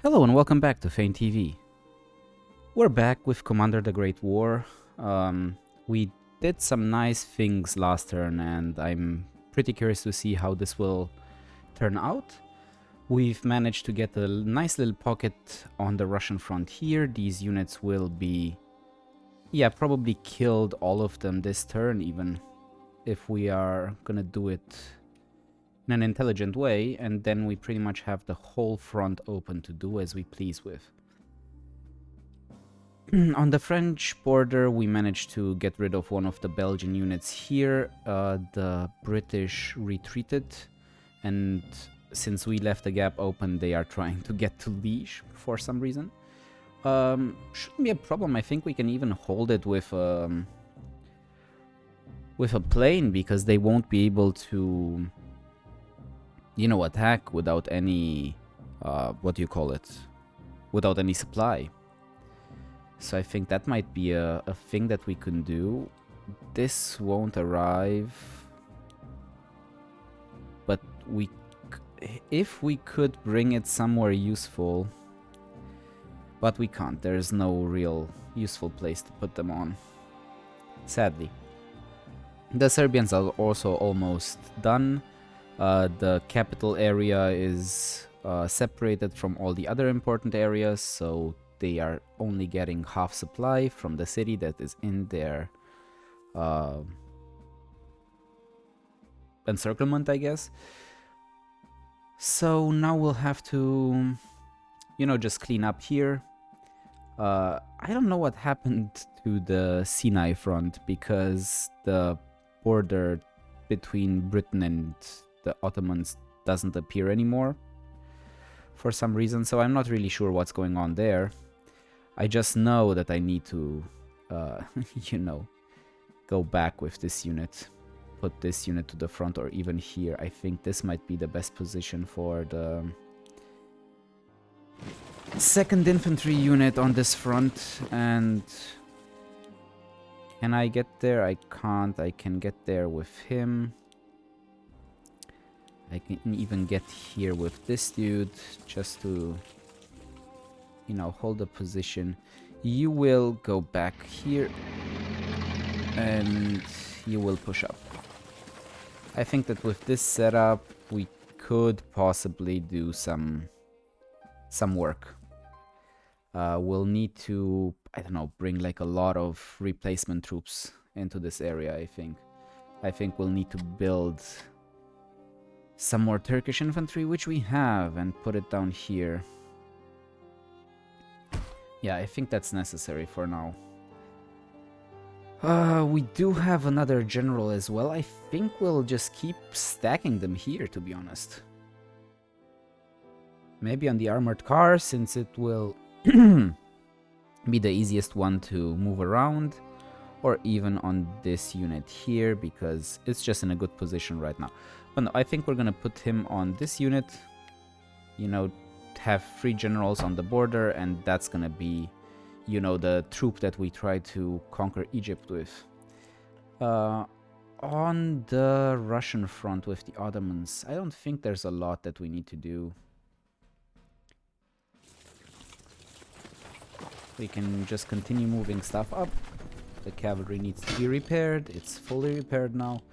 Hello and welcome back to Fane TV. We're back with Commander the Great War. We did some nice things last turn and I'm pretty curious to see how this will turn out. We've managed to get a nice little pocket on the Russian front here. These units will be, probably killed all of them this turn even, if we are gonna do it in an intelligent way, and then we pretty much have the whole front open to do as we please with. On the French border, we managed to get rid of one of the Belgian units here. The British retreated, and since we left the gap open, they are trying to get to Liège for some reason. Shouldn't be a problem. I think we can even hold it with a plane, because they won't be able to, attack without any, without any supply. So I think that might be a thing that we can do. This won't arrive, but if we could bring it somewhere useful, but we can't. There's no real useful place to put them on, sadly. The Serbians are also almost done. The capital area is separated from all the other important areas, so they are only getting half supply from the city that is in their encirclement, I guess. So now we'll have to, just clean up here. I don't know what happened to the Sinai front, because the border between Britain and the Ottomans doesn't appear anymore for some reason, so I'm not really sure what's going on there. I just know that I need to, go back with this unit, put this unit to the front, or even here. I think this might be the best position for the 2nd Infantry unit on this front. And can I get there? I can't. I can get there with him. I can even get here with this dude, just to, hold the position. You will go back here, and you will push up. I think that with this setup, we could possibly do some work. We'll need to, bring like a lot of replacement troops into this area, I think. I think we'll need to build some more Turkish infantry, which we have, and put it down here. Yeah, I think that's necessary for now. We do have another general as well. I think we'll just keep stacking them here, to be honest. Maybe on the armored car, since it will be the easiest one to move around. Or even on this unit here, because it's just in a good position right now. But no, I think we're gonna put him on this unit. Have 3 generals on the border, and that's gonna be, the troop that we try to conquer Egypt with. On the Russian front with the Ottomans, I don't think there's a lot that we need to do. We can just continue moving stuff up. The cavalry needs to be repaired. It's fully repaired now.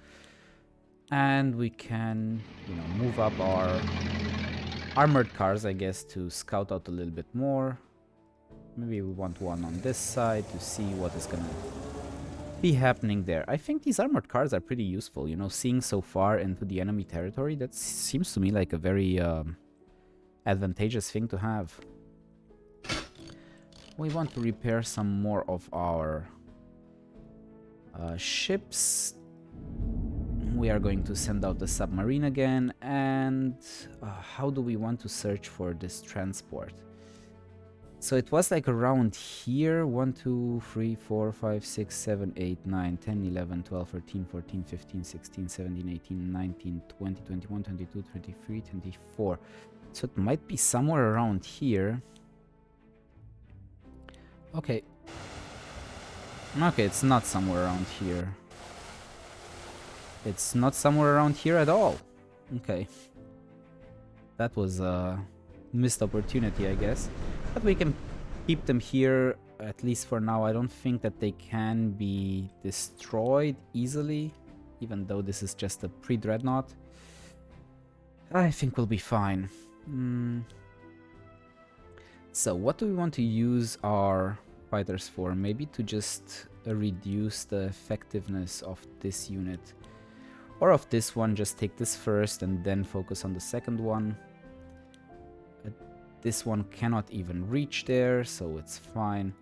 And we can, move up our armored cars, I guess, to scout out a little bit more. Maybe we want one on this side to see what is gonna be happening there. I think these armored cars are pretty useful, seeing so far into the enemy territory. That seems to me like a very advantageous thing to have. We want to repair some more of our ships. We are going to send out the submarine again. And how do we want to search for this transport? So it was like around here. 1, 2, 3, 4, 5, 6, 7, 8, 9, 10, 11, 12, 13, 14, 15, 16, 17, 18, 19, 20, 21, 22, 23, 24. So it might be somewhere around here. Okay. Okay, it's not somewhere around here. It's not somewhere around here at all. Okay. That was missed opportunity, I guess. But we can keep them here, at least for now. I don't think that they can be destroyed easily, even though this is just a pre-dreadnought. I think we'll be fine. So what do we want to use our fighters for? Maybe to just reduce the effectiveness of this unit. Or of this one, just take this first and then focus on the second one. This one cannot even reach there, so it's fine.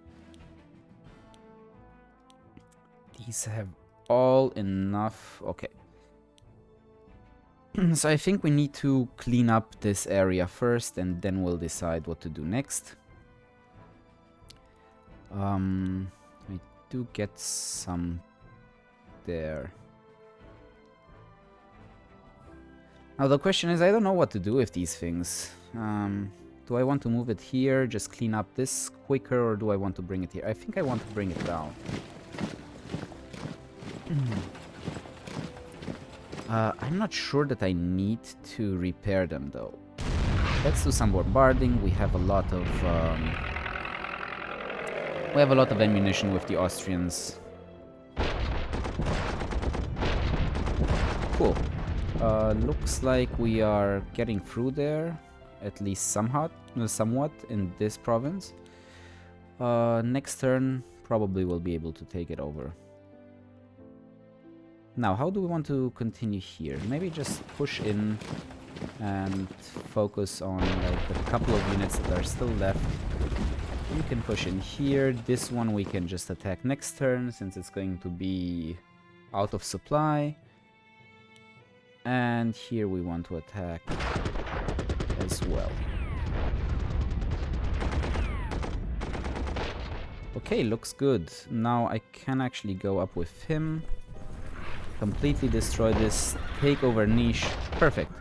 These have all enough. Okay. So I think we need to clean up this area first, and then we'll decide what to do next. I do get some there. Now the question is, I don't know what to do with these things. Do I want to move it here, just clean up this quicker, or do I want to bring it here? I think I want to bring it down. I'm not sure that I need to repair them though. Let's do some bombarding. We have a lot of ammunition with the Austrians. Cool. Looks like we are getting through there, at least somewhat in this province. Next turn, probably will be able to take it over. Now, how do we want to continue here? Maybe just push in and focus on like the couple of units that are still left. You can push in here. This one we can just attack next turn since it's going to be out of supply. And here we want to attack as well. Okay, looks good. Now I can actually go up with him. Completely destroy this, take over Niche. Perfect.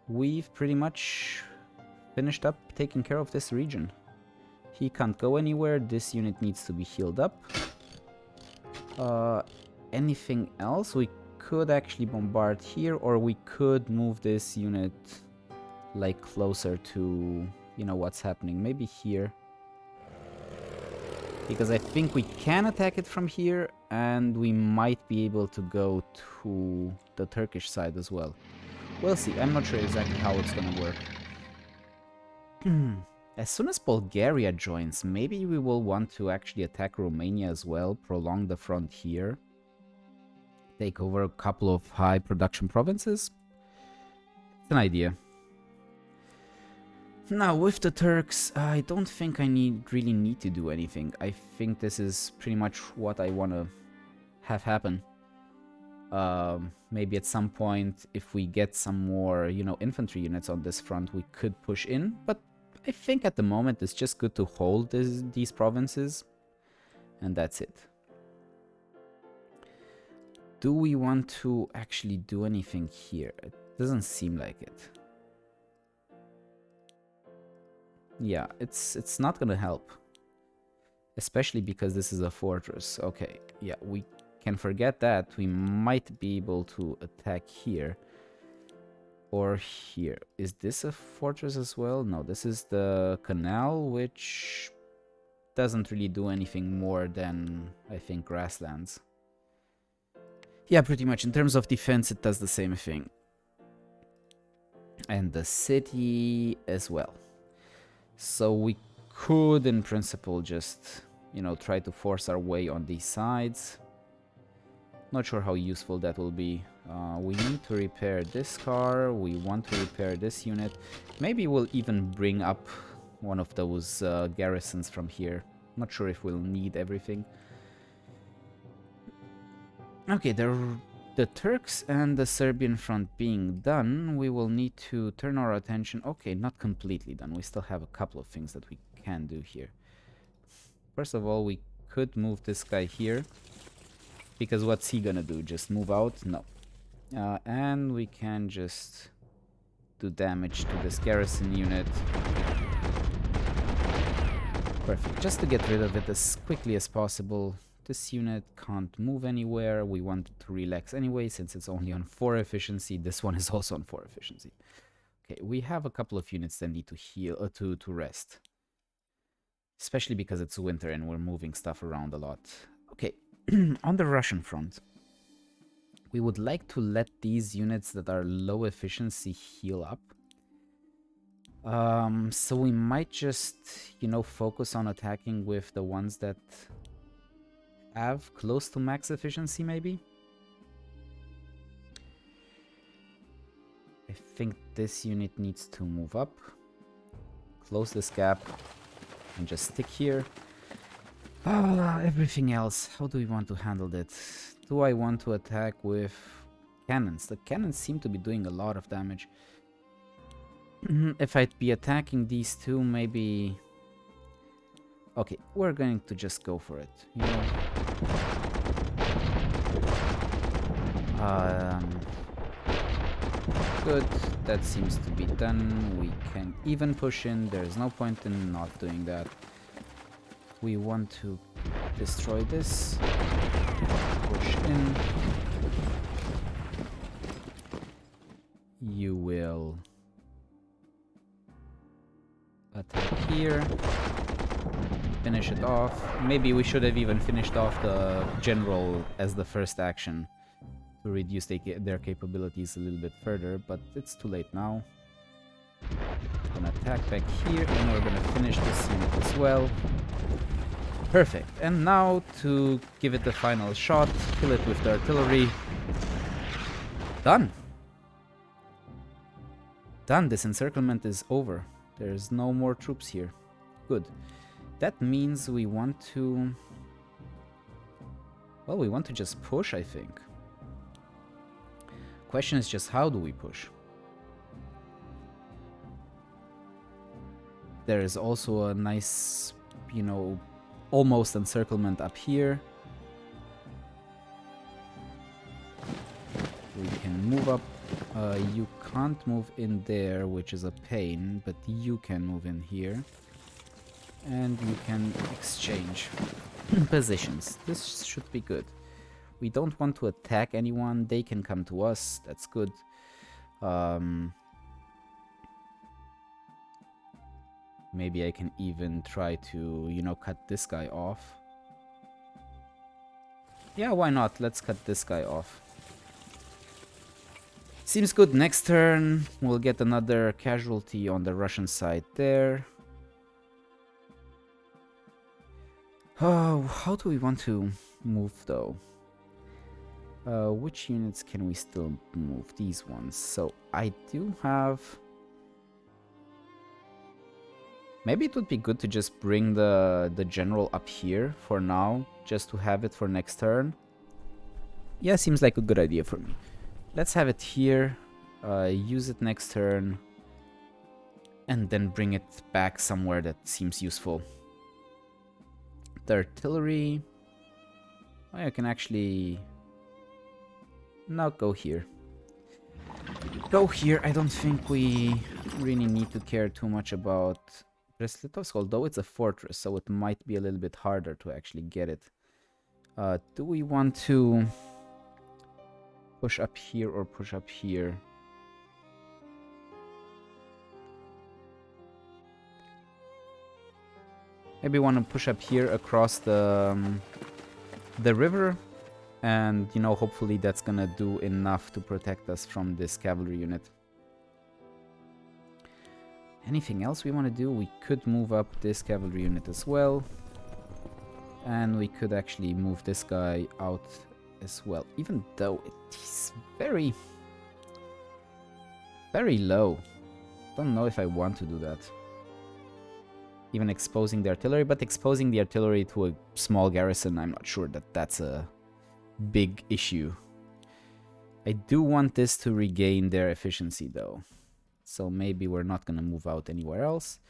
We've pretty much finished up taking care of this region. He can't go anywhere. This unit needs to be healed up. Anything else? We could actually bombard here, or we could move this unit like closer to, you know, what's happening. Maybe here. Because I think we can attack it from here, and we might be able to go to the Turkish side as well. We'll see. I'm not sure exactly how it's gonna work. As soon as Bulgaria joins, maybe we will want to actually attack Romania as well, prolong the front here, take over a couple of high production provinces. It's an idea. Now, with the Turks, I don't think I really need to do anything. I think this is pretty much what I want to have happen. Maybe at some point, if we get some more, you know, infantry units on this front, we could push in. But I think at the moment, it's just good to hold these provinces. And that's it. Do we want to actually do anything here? It doesn't seem like it. Yeah, it's not gonna help. Especially because this is a fortress. Okay, yeah, we can forget that. We might be able to attack here. Or here. Is this a fortress as well? No, this is the canal, which doesn't really do anything more than, I think, grasslands. Yeah, pretty much. In terms of defense, it does the same thing. And the city as well. So we could, in principle, just, you know, try to force our way on these sides. Not sure how useful that will be. We need to repair this car. We want to repair this unit. Maybe we'll even bring up one of those garrisons from here. Not sure if we'll need everything. Okay, the Turks and the Serbian front being done, we will need to turn our attention... Okay, not completely done. We still have a couple of things that we can do here. First of all, we could move this guy here. Because what's he gonna do? Just move out? No. And we can just do damage to this garrison unit. Perfect. Just to get rid of it as quickly as possible. This unit can't move anywhere. We want to relax anyway, since it's only on 4 efficiency. This one is also on 4 efficiency. Okay, we have a couple of units that need to heal, to rest. Especially because it's winter and we're moving stuff around a lot. Okay, on the Russian front, we would like to let these units that are low efficiency heal up. So we might just, you know, focus on attacking with the ones that have close to max efficiency, maybe? I think this unit needs to move up, close this gap, and just stick here. Everything else, how do we want to handle that? Do I want to attack with cannons? The cannons seem to be doing a lot of damage. If I'd be attacking these two, maybe... Okay, we're going to just go for it, you know? Good, that seems to be done. We can even push in, there's no point in not doing that. We want to destroy this. Push in. You will attack here. Finish it off. Maybe we should have even finished off the general as the first action to reduce their capabilities a little bit further, but it's too late now. Gonna attack back here, and we're gonna finish this unit as well. Perfect. And now to give it the final shot, kill it with the artillery. Done. Done. This encirclement is over. There's no more troops here. Good. That means we want to... Well, we want to just push, I think. Question is just how do we push? There is also a nice, you know, almost encirclement up here. We can move up. You can't move in there, which is a pain, but you can move in here. And you can exchange positions. This should be good. We don't want to attack anyone. They can come to us. That's good. Maybe I can even try to, you know, cut this guy off. Yeah, why not? Let's cut this guy off. Seems good. Next turn, we'll get another casualty on the Russian side there. Oh, how do we want to move, though? Which units can we still move? These ones. So, I do have... Maybe it would be good to just bring the general up here for now, just to have it for next turn. Yeah, seems like a good idea for me. Let's have it here, use it next turn, and then bring it back somewhere that seems useful. The artillery... I can actually... not go here. Go here, I don't think we really need to care too much about Brest-Litovsk, although it's a fortress, so it might be a little bit harder to actually get it. Do we want to push up here or push up here? Maybe want to push up here across the river, and you know, hopefully that's gonna do enough to protect us from this cavalry unit. Anything else we want to do? We could move up this cavalry unit as well, and we could actually move this guy out as well, even though it is very low. Don't know if I want to do that. Even exposing the artillery, but exposing the artillery to a small garrison, I'm not sure that that's a big issue. I do want this to regain their efficiency though, so maybe we're not gonna move out anywhere else.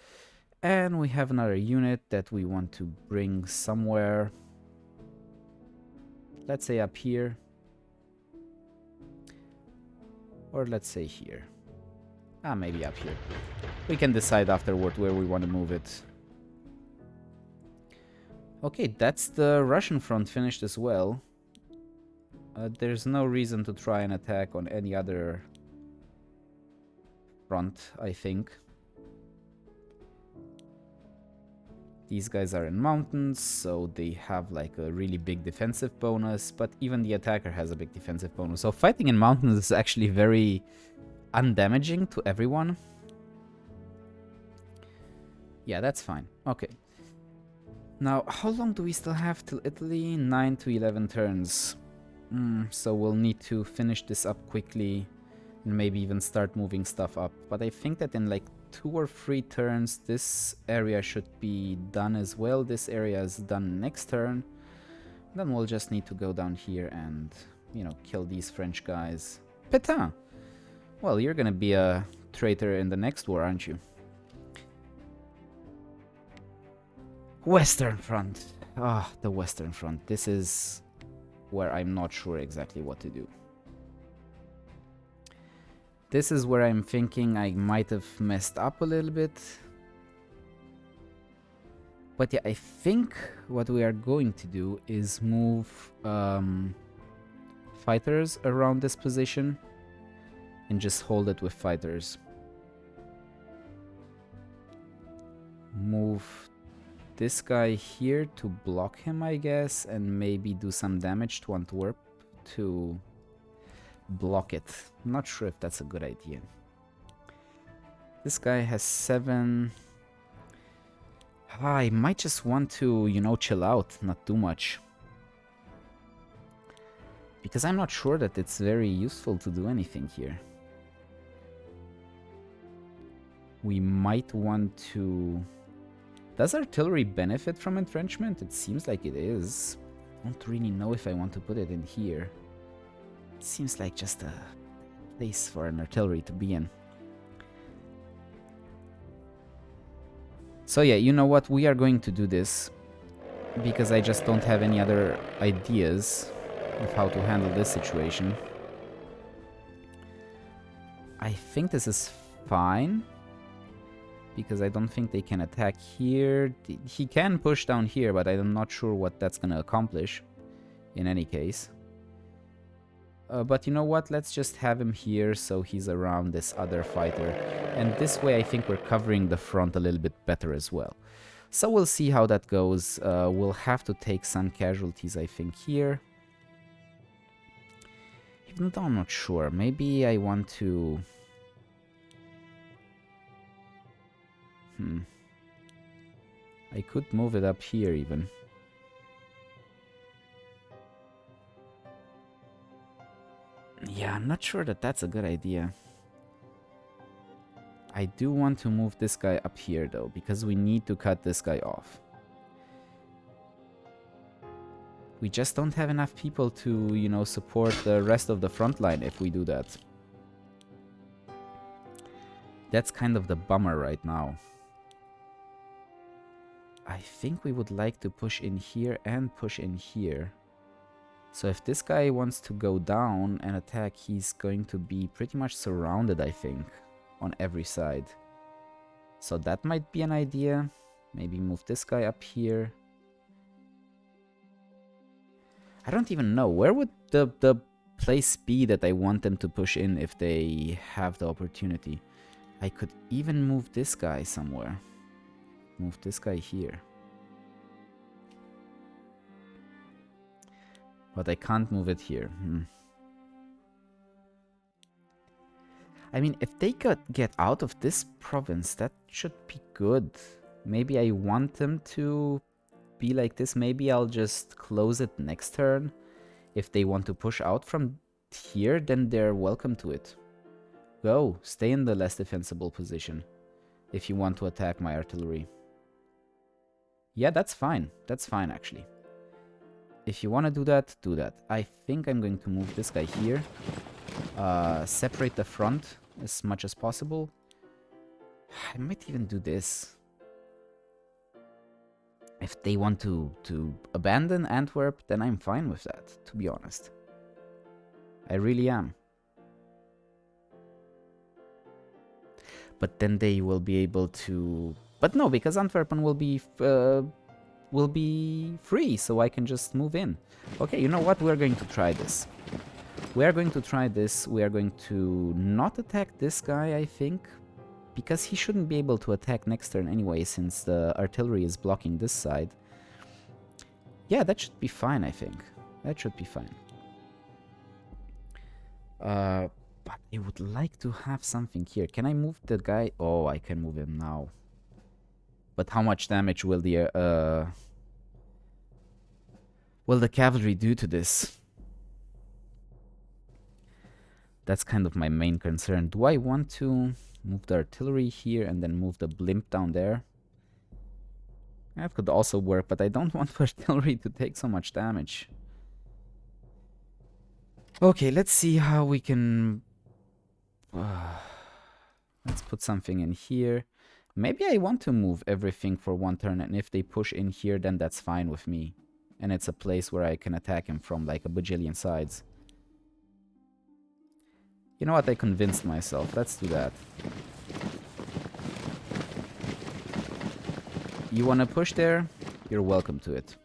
And we have another unit that we want to bring somewhere, let's say up here, or let's say here. Maybe up here. We can decide afterward where we want to move it. Okay, that's the Russian front finished as well. There's no reason to try and attack on any other front, I think. These guys are in mountains, so they have like a really big defensive bonus, but even the attacker has a big defensive bonus. So fighting in mountains is actually very undamaging to everyone. Yeah, that's fine. Okay. Now, how long do we still have till Italy? 9 to 11 turns. So we'll need to finish this up quickly and maybe even start moving stuff up. But I think that in like 2 or 3 turns, this area should be done as well. This area is done next turn. Then we'll just need to go down here and, you know, kill these French guys. Pétain! Well, you're gonna be a traitor in the next war, aren't you? Western Front. Ah, the Western Front. This is where I'm not sure exactly what to do. This is where I'm thinking I might have messed up a little bit. But yeah, I think what we are going to do is move fighters around this position and just hold it with fighters. Move this guy here to block him, I guess, and maybe do some damage to Antwerp to block it. I'm not sure if that's a good idea. This guy has 7. I might just want to, you know, chill out, not too much. Because I'm not sure that it's very useful to do anything here. We might want to... Does artillery benefit from entrenchment? It seems like it is. I don't really know if I want to put it in here. It seems like just a place for an artillery to be in. So yeah, you know what? We are going to do this because I just don't have any other ideas of how to handle this situation. I think this is fine because I don't think they can attack here. He can push down here, but I'm not sure what that's going to accomplish in any case. But you know what? Let's just have him here so he's around this other fighter. And this way I think we're covering the front a little bit better as well. So we'll see how that goes. We'll have to take some casualties, I think, here. Even though I'm not sure. Maybe I want to... I could move it up here even. Yeah, I'm not sure that that's a good idea. I do want to move this guy up here though, because we need to cut this guy off. We just don't have enough people to, you know, support the rest of the front line if we do that. That's kind of the bummer right now. I think we would like to push in here and push in here. So if this guy wants to go down and attack, he's going to be pretty much surrounded, I think, on every side. So that might be an idea. Maybe move this guy up here. I don't even know. Where would the place be that I want them to push in if they have the opportunity? I could even move this guy somewhere. Move this guy here. But I can't move it here. I mean, if they could get out of this province, that should be good. Maybe I want them to be like this. Maybe I'll just close it next turn. If they want to push out from here, then they're welcome to it. Go, stay in the less defensible position if you want to attack my artillery. Yeah, that's fine. That's fine, actually. If you want to do that, do that. I think I'm going to move this guy here. Separate the front as much as possible. I might even do this. If they want to abandon Antwerp, then I'm fine with that, to be honest. I really am. But then they will be able to... But no, because Antwerpen will be free, so I can just move in. Okay, you know what? We're going to try this. We are going to try this. We are going to not attack this guy, I think, because he shouldn't be able to attack next turn anyway, since the artillery is blocking this side. Yeah, that should be fine, I think. That should be fine. But I would like to have something here. Can I move the guy? Oh, I can move him now. But how much damage will the cavalry do to this? That's kind of my main concern. Do I want to move the artillery here and then move the blimp down there? That could also work, but I don't want the artillery to take so much damage. Okay, let's see how we can... let's put something in here. Maybe I want to move everything for one turn, and if they push in here, then that's fine with me. And it's a place where I can attack him from like a bajillion sides. You know what? I convinced myself. Let's do that. You want to push there? You're welcome to it.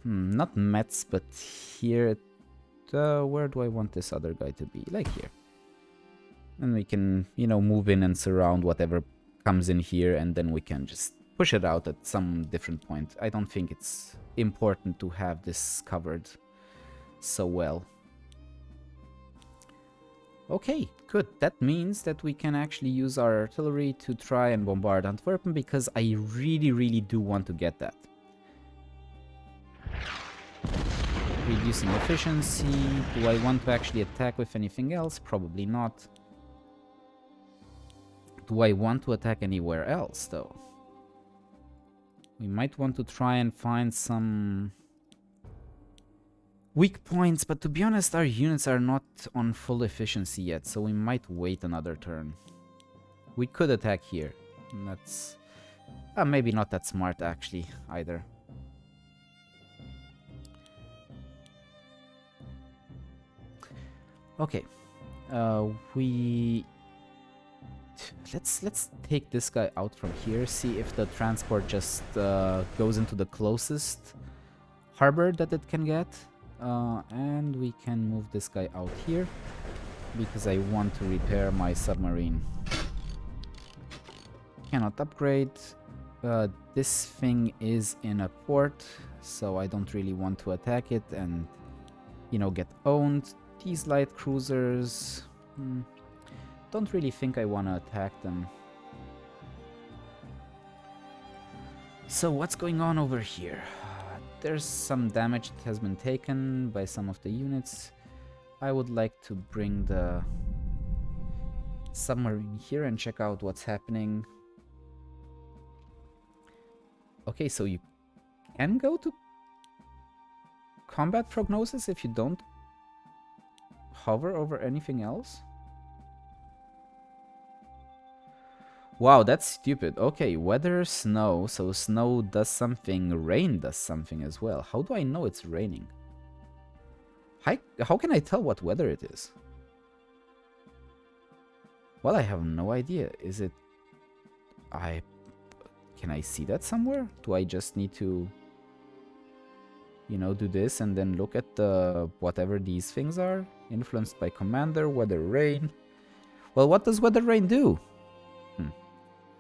Not Metz, but here. Where do I want this other guy to be? Like here. And we can, you know, move in and surround whatever comes in here, and then we can just push it out at some different point. I don't think it's important to have this covered so well. Okay, good. That means that we can actually use our artillery to try and bombard Antwerpen, because I really do want to get that. Reducing efficiency. Do I want to actually attack with anything else? Probably not. Do I want to attack anywhere else, though? We might want to try and find some weak points, but to be honest, our units are not on full efficiency yet, so we might wait another turn. We could attack here. That's maybe not that smart, actually, either. Okay, let's take this guy out from here, see if the transport just goes into the closest harbor that it can get, and we can move this guy out here because I want to repair my submarine. Cannot upgrade. This thing is in a port, so I don't really want to attack it and, you know, get owned. These light cruisers, don't really think I want to attack them. So what's going on over here? There's some damage that has been taken by some of the units. I would like to bring the submarine here and check out what's happening. Okay, so you can go to combat prognosis if you don't hover over anything else? Wow, that's stupid. Okay, weather, snow. So snow does something, rain does something as well. How do I know it's raining? How can I tell what weather it is? Well, I have no idea. Is it... Can I see that somewhere? Do I just need to, you know, do this and then look at the whatever these things are? Influenced by commander, weather, rain. Well, what does weather, rain do?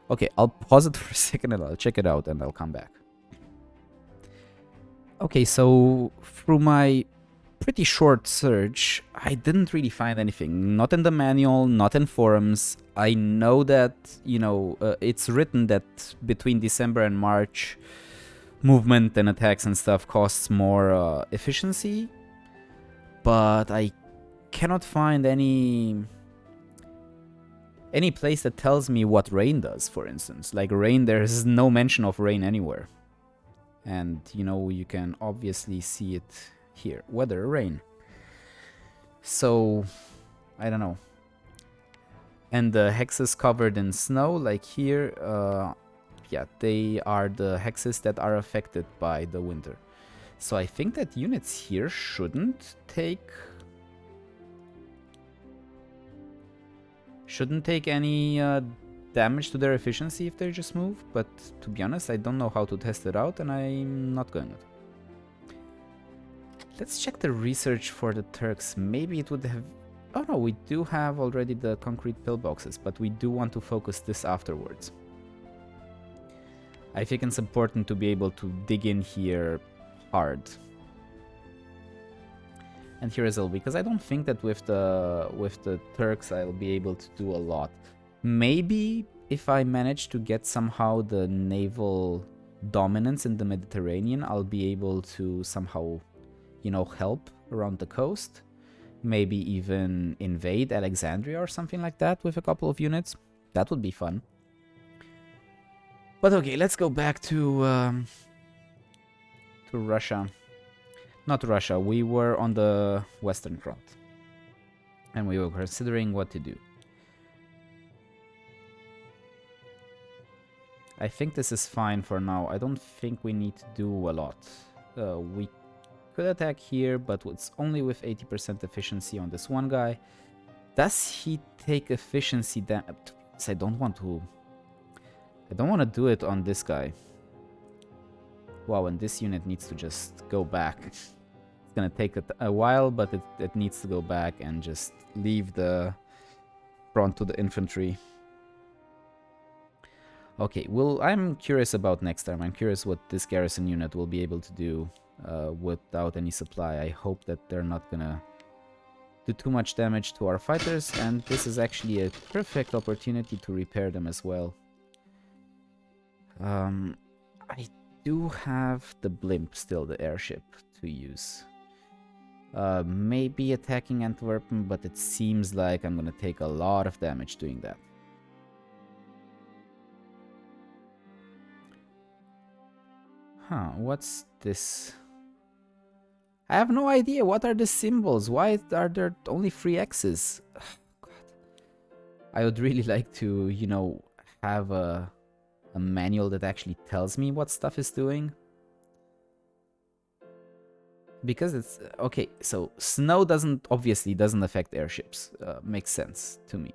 Okay, I'll pause it for a second and I'll check it out and I'll come back. Okay, so through my pretty short search, I didn't really find anything. Not in the manual, not in forums. I know that, you know, it's written that between December and March, movement and attacks and stuff costs more efficiency. But I cannot find any place that tells me what rain does, for instance. Like rain, there's no mention of rain anywhere. And, you know, you can obviously see it here. Weather, rain. So, I don't know. And the hexes covered in snow, like here, yeah, they are the hexes that are affected by the winter. So I think that units here shouldn't take any damage to their efficiency if they just move, but to be honest, I don't know how to test it out, and I'm not going to. Let's check the research for the Turks. Maybe it would have... Oh no, we do have already the concrete pillboxes, but we do want to focus this afterwards. I think it's important to be able to dig in here hard. And here as well, because I don't think that with the Turks I'll be able to do a lot. Maybe if I manage to get somehow the naval dominance in the Mediterranean, I'll be able to somehow, you know, help around the coast. Maybe even invade Alexandria or something like that with a couple of units. That would be fun. But okay, let's go back to Russia. Not Russia, we were on the Western Front. And we were considering what to do. I think this is fine for now. I don't think we need to do a lot. We could attack here, but it's only with 80% efficiency on this one guy. Does he take efficiency damage? I don't want to do it on this guy. Wow, and this unit needs to just go back. It's gonna take a while, but it needs to go back and just leave the front to the infantry. Okay, well, I'm curious about next time. I'm curious what this garrison unit will be able to do without any supply. I hope that they're not gonna do too much damage to our fighters, and this is actually a perfect opportunity to repair them as well. I do have the blimp still, the airship, to use. Maybe attacking Antwerpen, but it seems like I'm gonna take a lot of damage doing that. Huh, what's this? I have no idea. What are the symbols? Why are there only 3 X's? God. I would really like to, you know, have a manual that actually tells me what stuff is doing. Because it's... Okay, so snow obviously doesn't affect airships. Makes sense to me.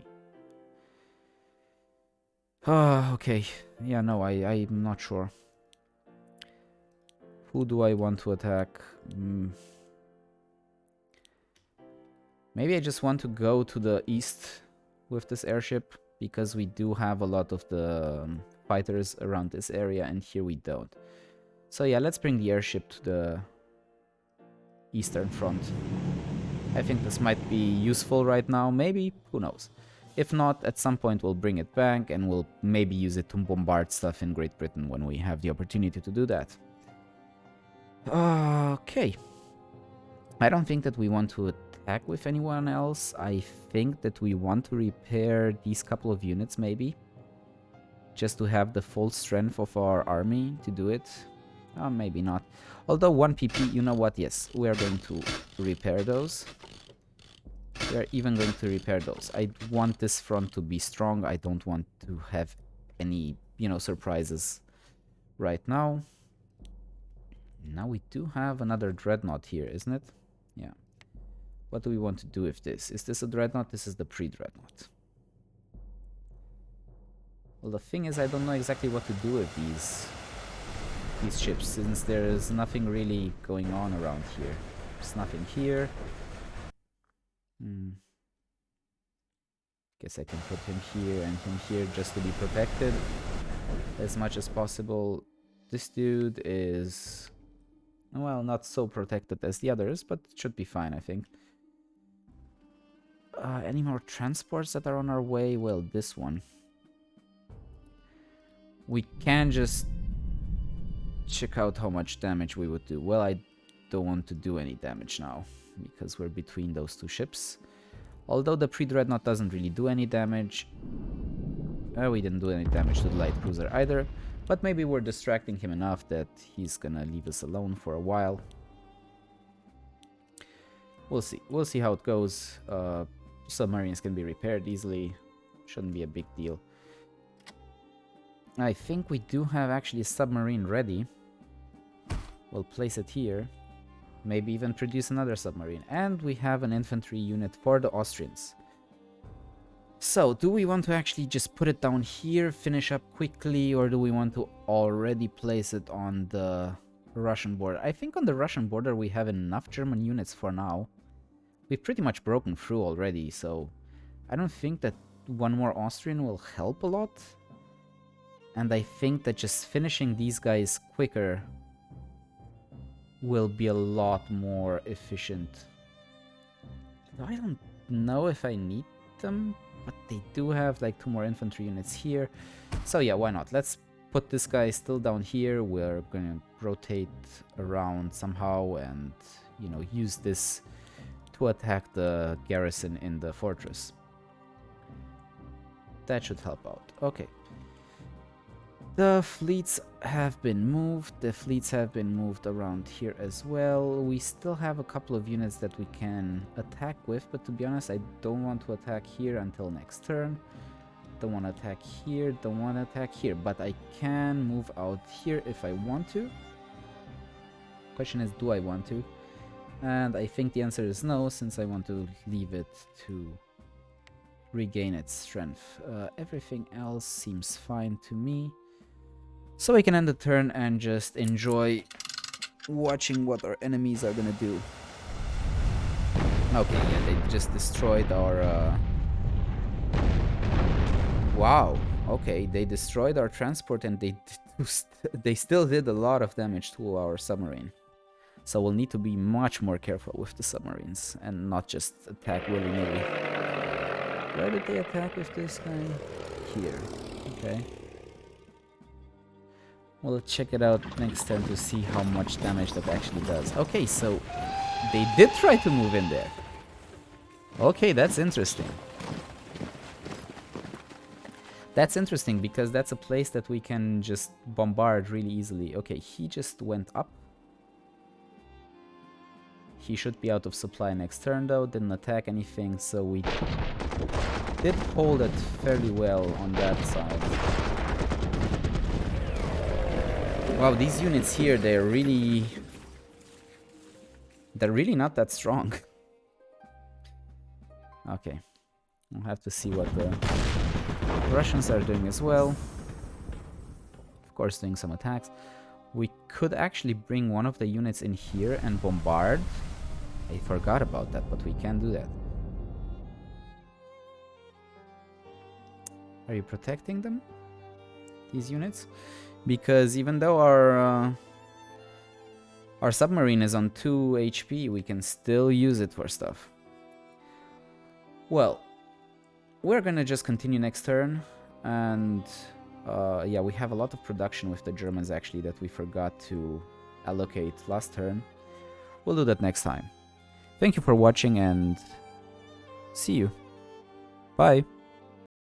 Okay. Yeah, no, I'm not sure. Who do I want to attack? Maybe I just want to go to the east with this airship, because we do have a lot of the fighters around this area, and here we don't. So yeah, let's bring the airship to the eastern front. I think this might be useful right now, maybe, who knows. If not, at some point we'll bring it back, and we'll maybe use it to bombard stuff in Great Britain when we have the opportunity to do that. Okay. I don't think that we want to attack with anyone else. I think that we want to repair these couple of units, maybe. Just to have the full strength of our army to do it. Maybe not. Although 1 PP, you know what? Yes, we are going to repair those. We are even going to repair those. I want this front to be strong. I don't want to have any, you know, surprises right now. Now we do have another dreadnought here, isn't it? Yeah. What do we want to do with this? Is this a dreadnought? This is the pre-dreadnought. Well, the thing is, I don't know exactly what to do with these ships, since there's nothing really going on around here. There's nothing here. Guess I can put him here and him here just to be protected as much as possible. This dude is... well, not so protected as the others, but it should be fine, I think. Any more transports that are on our way? Well, this one. We can just check out how much damage we would do. Well, I don't want to do any damage now, because we're between those 2 ships. Although the pre-dreadnought doesn't really do any damage. We didn't do any damage to the light cruiser either. But maybe we're distracting him enough that he's gonna leave us alone for a while. We'll see. We'll see how it goes. Submarines can be repaired easily. Shouldn't be a big deal. I think we do have actually a submarine ready. We'll place it here. Maybe even produce another submarine. And we have an infantry unit for the Austrians. So, do we want to actually just put it down here, finish up quickly, or do we want to already place it on the Russian border? I think on the Russian border we have enough German units for now. We've pretty much broken through already, so I don't think that one more Austrian will help a lot. And I think that just finishing these guys quicker will be a lot more efficient. I don't know if I need them, but they do have like 2 more infantry units here. So yeah, why not? Let's put this guy still down here. We're gonna rotate around somehow and, you know, use this to attack the garrison in the fortress. That should help out. Okay. The fleets have been moved. The fleets have been moved around here as well. We still have a couple of units that we can attack with, but to be honest, I don't want to attack here until next turn. Don't want to attack here, don't want to attack here, but I can move out here if I want to. Question is, do I want to? And I think the answer is no, since I want to leave it to regain its strength. Everything else seems fine to me. So I can end the turn and just enjoy watching what our enemies are gonna do. Okay, yeah, they just destroyed our... Wow, okay, they destroyed our transport and they still did a lot of damage to our submarine. So we'll need to be much more careful with the submarines and not just attack willy-nilly. Where did they attack with this guy? Here, okay. We'll check it out next turn to see how much damage that actually does. Okay, so they did try to move in there. Okay, that's interesting. That's interesting because that's a place that we can just bombard really easily. Okay, he just went up. He should be out of supply next turn though, didn't attack anything, so we did hold it fairly well on that side. Wow, these units here, they're really not that strong. Okay, I'll have to see what the Russians are doing as well. Of course, doing some attacks. We could actually bring one of the units in here and bombard. I forgot about that, but we can do that. Are you protecting them? These units? Because even though our submarine is on 2 HP, we can still use it for stuff. Well, we're gonna just continue next turn, and yeah, we have a lot of production with the Germans actually that we forgot to allocate last turn. We'll do that next time. Thank you for watching and see you. Bye.